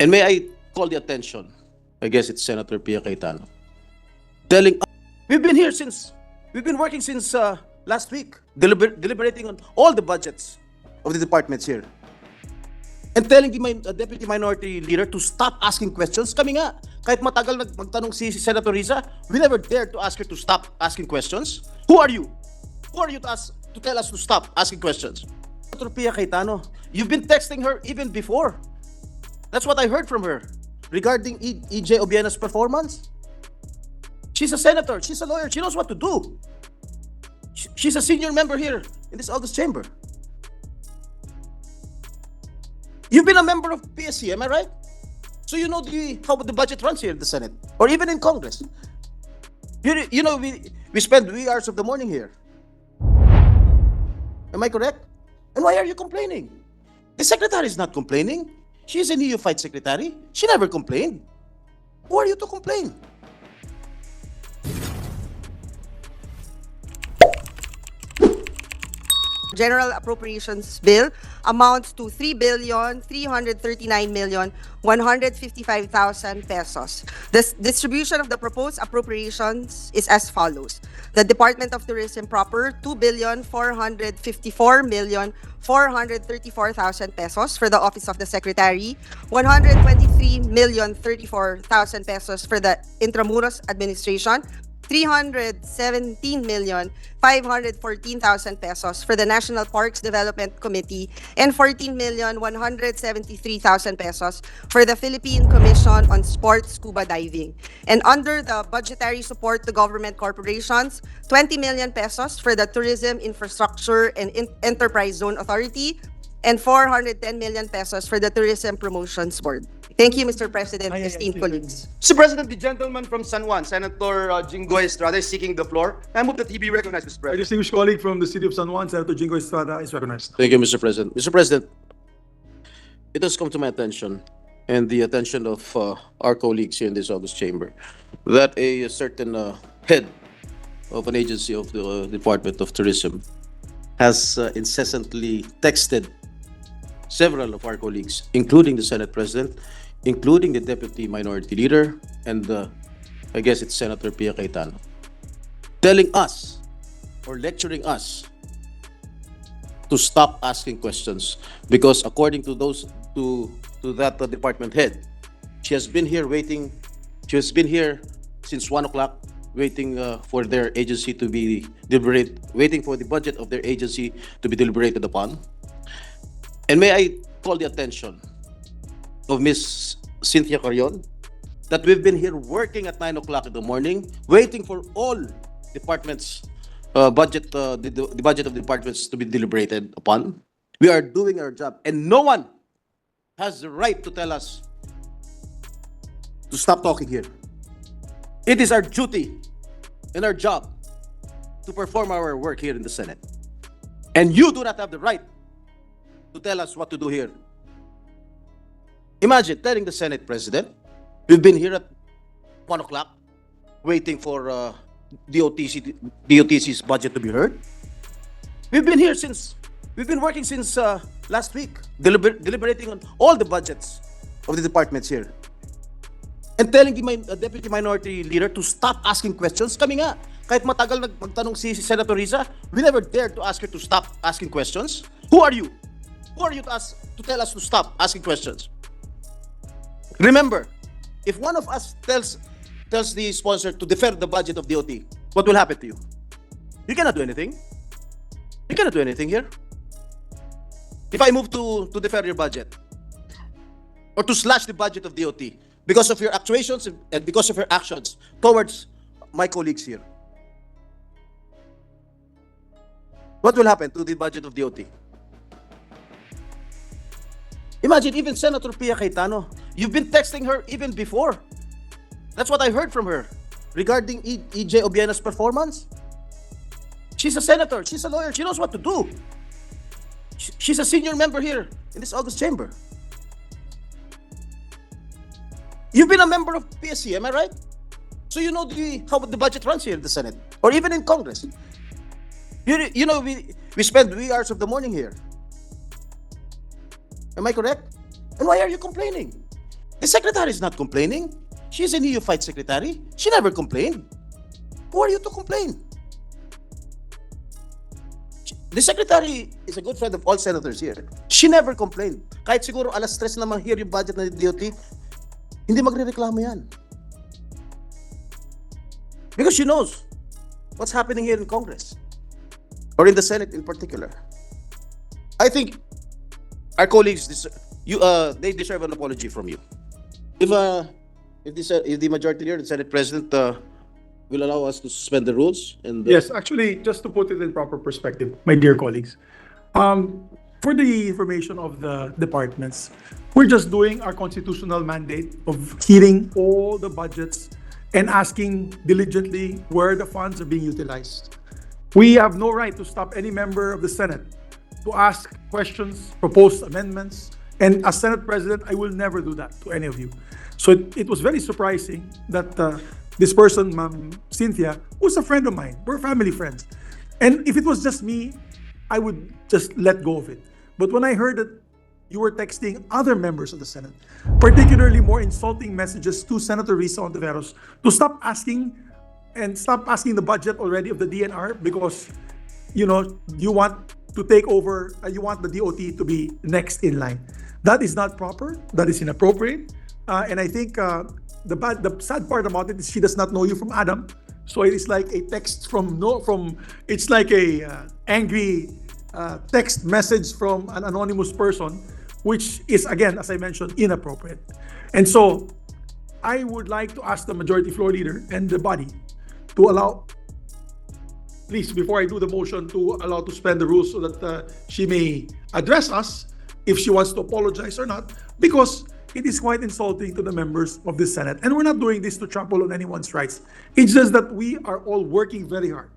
And may I call the attention, I guess it's Senator Pia Cayetano, telling us, we've been working since last week, deliberating on all the budgets of the departments here. And telling the Deputy Minority Leader to stop asking questions. Kami nga, kahit matagal magtanong si Senator Risa, we never dared to ask her to stop asking questions. Who are you? Who are you to tell us to stop asking questions? Senator Pia Cayetano, you've been texting her even before. That's what I heard from her regarding EJ Obiena's performance. She's a senator, she's a lawyer, she knows what to do. She's a senior member here in this August chamber. You've been a member of PSC, am I right? So you know how the budget runs here in the Senate, or even in Congress. You know, we spend wee hours of the morning here. Am I correct? And why are you complaining? The secretary is not complaining. She's a neophyte secretary. She never complained. Who are you to complain? General Appropriations Bill amounts to 3,339,155,000 pesos. The distribution of the proposed appropriations is as follows. The Department of Tourism proper, 2,454,434,000 pesos for the Office of the Secretary, 123,034,000 pesos for the Intramuros Administration, 317,514,000 pesos for the National Parks Development Committee, and 14,173,000 pesos for the Philippine Commission on Sports Scuba Diving. And under the budgetary support to government corporations, 20 million pesos for the Tourism Infrastructure and Enterprise Zone Authority, and 410 million pesos for the Tourism Promotions Board. Thank you, Mr. President, esteemed colleagues. Mr. President, the gentleman from San Juan, Senator Jinggoy Estrada, is seeking the floor. I move that he be recognized, Mr. A President. distinguished colleague from the city of San Juan, Senator Jinggoy Estrada, is recognized. Thank you, Mr. President. Mr. President, it has come to my attention and the attention of our colleagues here in this August chamber that a certain head of an agency of the Department of Tourism has incessantly texted several of our colleagues, including the Senate President, including the Deputy Minority Leader, and I guess it's Senator Pia Cayetano, telling us or lecturing us to stop asking questions because according to that department head, she has been here since 1 o'clock waiting for their agency to be waiting for the budget of their agency to be deliberated upon. And may I call the attention of Ms. Cynthia Carion that we've been here working at 9 o'clock in the morning, waiting for all departments' the budget of the departments to be deliberated upon. We are doing our job, and no one has the right to tell us to stop talking here. It is our duty and our job to perform our work here in the Senate. And you do not have the right to tell us what to do here. Imagine telling the Senate President, we've been here at 1 o'clock waiting for DOTC's budget to be heard. We've been working since last week, deliberating on all the budgets of the departments here. And telling the Deputy Minority Leader to stop asking questions. Kami nga, kahit matagal magtanong si Senator Risa, we never dared to ask her to stop asking questions. Who are you? Who are you to tell us to stop asking questions? Remember, if one of us tells the sponsor to defer the budget of DOT, what will happen to you? You cannot do anything. You cannot do anything here. If I move to defer your budget or to slash the budget of DOT because of your actuations and because of your actions towards my colleagues here, what will happen to the budget of DOT? Imagine, even Senator Pia Cayetano, you've been texting her even before. That's what I heard from her regarding EJ Obiena's performance. She's a senator, she's a lawyer, she knows what to do. She's a senior member here in this August chamber. You've been a member of PSC, am I right? So you know how the budget runs here in the Senate, or even in Congress. You know, we spend wee hours of the morning here. Am I correct? And why are you complaining? The secretary is not complaining. She's a neophyte secretary. She never complained. Who are you to complain? The secretary is a good friend of all senators here. She never complained. Kahit siguro alas 3 na ma-hear yung budget ng DOT, hindi magre-reklamo yan. Because she knows what's happening here in Congress. Or in the Senate in particular. I think our colleagues, they deserve an apology from you. If the majority leader, the Senate President, will allow us to suspend the rules and Yes, actually, just to put it in proper perspective, my dear colleagues, for the information of the departments, we're just doing our constitutional mandate of hearing all the budgets and asking diligently where the funds are being utilized. We have no right to stop any member of the Senate to ask questions, propose amendments, and as Senate President, I will never do that to any of you. So it was very surprising that this person, Ma'am Cynthia, was a friend of mine. We're family friends. And if it was just me, I would just let go of it. But when I heard that you were texting other members of the Senate, particularly more insulting messages to Senator Risa Ontiveros to stop asking the budget already of the DNR because, you want to take over, you want the DOT to be next in line. That is not proper. That is inappropriate. And I think the sad part about it is she does not know you from Adam. So it is like a text it's like a angry text message from an anonymous person, which is, again, as I mentioned, inappropriate. And so I would like to ask the majority floor leader and the body to allow, please, before I do the motion, to allow to suspend the rules so that she may address us if she wants to apologize or not, because it is quite insulting to the members of the Senate. And we're not doing this to trample on anyone's rights. It's just that we are all working very hard.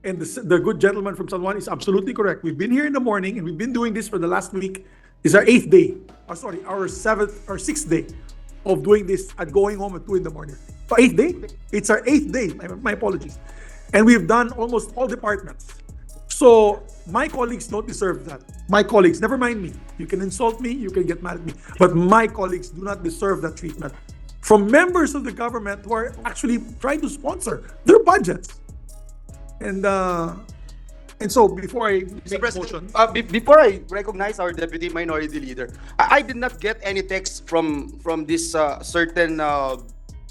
And the good gentleman from San Juan is absolutely correct. We've been here in the morning and we've been doing this for the last week. It's our 8th day. Our 6th day of doing this at going home at 2 in the morning. So 8th day? It's our 8th day. My apologies. And we've done almost all departments. So my colleagues don't deserve that. My colleagues, never mind me. You can insult me, you can get mad at me. But my colleagues do not deserve that treatment from members of the government who are actually trying to sponsor their budgets. And so before I make a motion, Before I recognize our Deputy Minority Leader, I did not get any text from this certain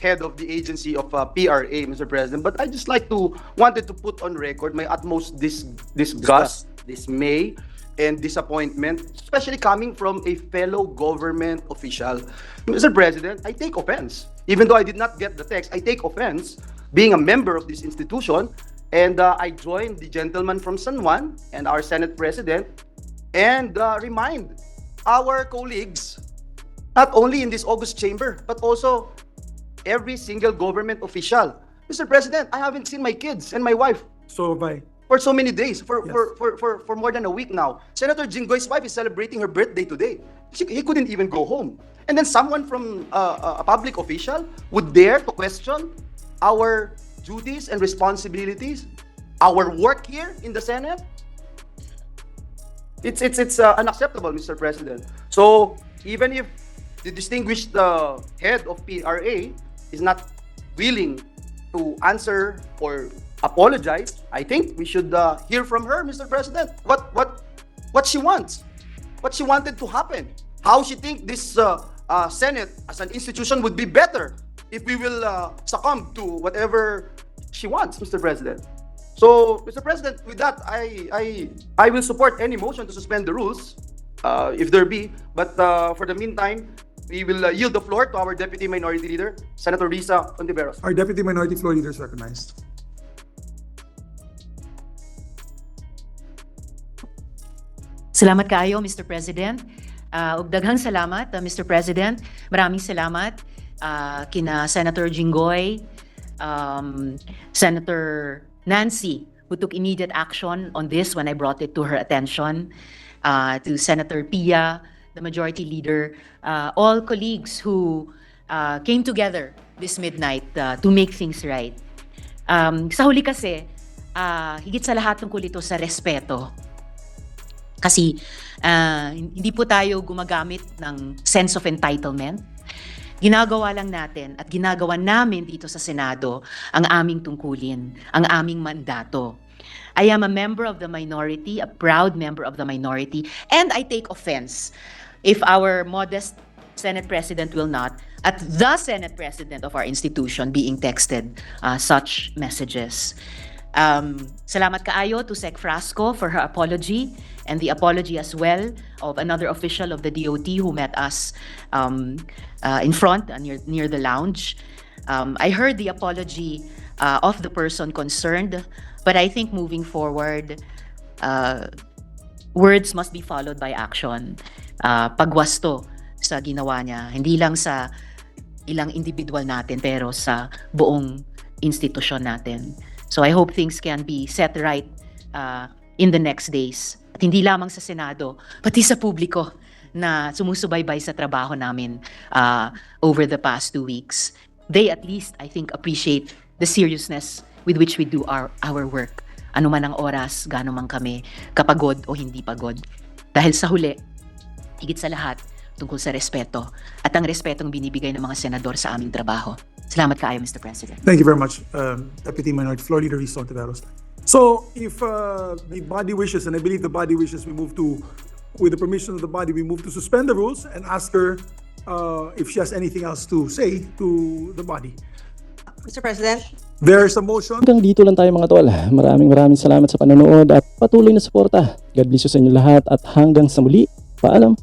head of the agency of PRA, Mr. President. But I just wanted to put on record my utmost disgust, dismay, and disappointment, especially coming from a fellow government official. Mr. President, I take offense. Even though I did not get the text, I take offense being a member of this institution. And I joined the gentleman from San Juan and our Senate President and remind our colleagues, not only in this August chamber, but also every single government official. Mr. President, I haven't seen my kids and my wife so bye. for so many days, for Yes. more than a week now. Senator Jinggoy's wife is celebrating her birthday today. He couldn't even go home. And then someone from a public official would dare to question our duties and responsibilities, our work here in the Senate. It's unacceptable, Mr. President. So even if the distinguished head of PRA is not willing to answer or apologize, I think we should hear from her, Mr. President. What she wants, what she wanted to happen, how she think this Senate as an institution would be better if we will succumb to whatever she wants, Mr. President. So, Mr. President, with that, I will support any motion to suspend the rules, if there be. But for the meantime, we will yield the floor to our Deputy Minority Leader, Senator Risa Ontiveros. Our Deputy Minority Floor Leader is recognized. Salamat kaayo, Mr. President. Ug daghang salamat, Mr. President. Maraming salamat kina Senator Jinggoy, Senator Nancy, who took immediate action on this when I brought it to her attention, to Senator Pia, the Majority Leader, all colleagues who came together this midnight to make things right. Sa huli kasi, higit sa lahat tungkol ito sa respeto. Kasi hindi po tayo gumagamit ng sense of entitlement. Ginagawa lang natin at ginagawa namin dito sa Senado ang aming tungkulin, ang aming mandato. I am a member of the minority, a proud member of the minority, and I take offense if our modest Senate President will not, at the Senate President of our institution being texted such messages. Salamat kaayo to Sec Frasco for her apology and the apology as well of another official of the DOT who met us in front near the lounge. I heard the apology of the person concerned, but I think moving forward, words must be followed by action. Pagwasto sa ginawa niya, hindi lang sa ilang individual natin, pero sa buong institusyon natin. So I hope things can be set right in the next days. At hindi lamang sa Senado, pati sa publiko na sumusubaybay sa trabaho namin over the past 2 weeks. They at least, I think, appreciate the seriousness with which we do our work. Ano man ang oras, gaano man kami, kapagod o hindi pagod. Dahil sa huli, higit sa lahat, tungkol sa respeto at ang respetong binibigay ng mga senador sa aming trabaho. Salamat kaayo, Mr. President. Thank you very much, Deputy Minority Floor Leader Rizal Tiveros. So, if the body wishes, and I believe the body wishes, with the permission of the body, we move to suspend the rules and ask her if she has anything else to say to the body. Mr. President? There's a motion. Hanggang dito lang tayo mga tol. Maraming salamat sa panonood at patuloy na suporta. God bless you sa inyo lahat at hanggang sa muli. Paalam.